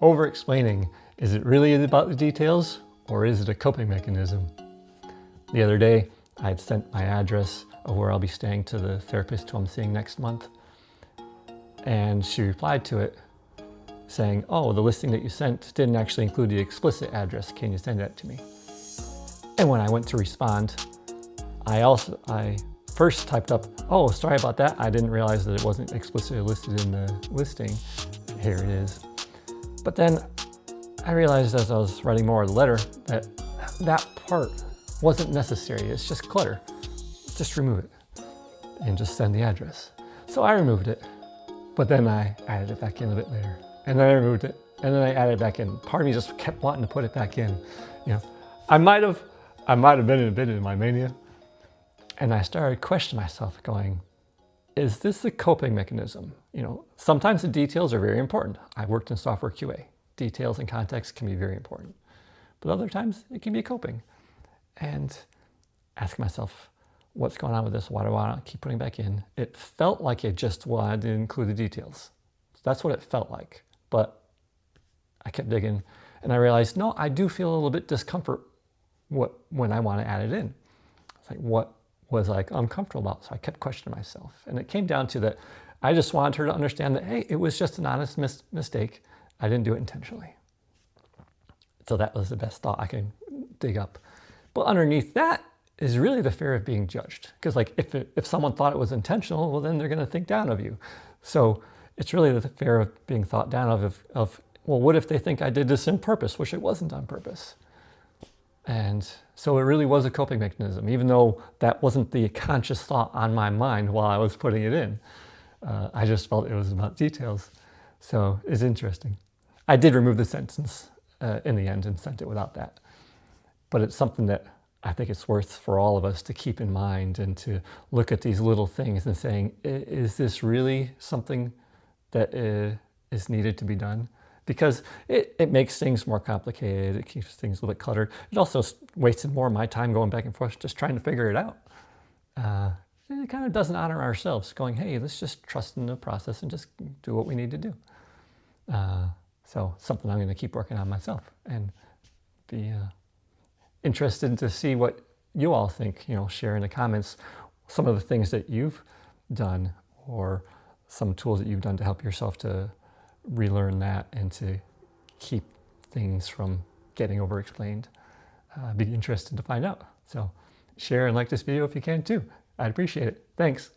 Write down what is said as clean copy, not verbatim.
Over-explaining, is it really about the details or is it a coping mechanism? The other day, I had sent my address of where I'll be staying to the therapist who I'm seeing next month. And she replied to it saying, oh, the listing that you sent didn't actually include the explicit address. Can you send that to me? And when I went to respond, I first typed up, oh, sorry about that. I didn't realize that it wasn't explicitly listed in the listing. Here it is. But then I realized as I was writing more of the letter that that part wasn't necessary. It's just clutter. Just remove it and just send the address. So I removed it, but then I added it back in a bit later. And then I removed it, and then I added it back in. Part of me just kept wanting to put it back in. You know, I might have been a bit in my mania. And I started questioning myself going, is this a coping mechanism? You know, sometimes the details are very important. I worked in software QA. Details and context can be very important. But other times it can be coping. And ask myself, what's going on with this? Why do I keep putting it back in? It felt like it just wanted to include the details. That's what it felt like. But I kept digging and I realized, no, I do feel a little bit discomfort when I want to add it in. It's like, what was like uncomfortable about? So I kept questioning myself. And it came down to that I just wanted her to understand that, hey, it was just an honest mistake. I didn't do it intentionally. So that was the best thought I could dig up. But underneath that is really the fear of being judged. Because like if someone thought it was intentional, well, then they're going to think down of you. So it's really the fear of being thought down of, well, what if they think I did this on purpose, which it wasn't on purpose? And so it really was a coping mechanism, even though that wasn't the conscious thought on my mind while I was putting it in. I just felt it was about details. So it's interesting. I did remove the sentence in the end and sent it without that. But it's something that I think it's worth for all of us to keep in mind and to look at these little things and saying, is this really something that is needed to be done? Because it makes things more complicated. It keeps things a little bit cluttered. It also wasted more of my time going back and forth just trying to figure it out. It kind of doesn't honor ourselves going, hey, let's just trust in the process and just do what we need to do. So something I'm going to keep working on myself and be interested to see what you all think. You know, share in the comments some of the things that you've done or some tools that you've done to help yourself to relearn that and to keep things from getting over-explained. Be interested to find out. So share and like this video if you can too. I'd appreciate it. Thanks.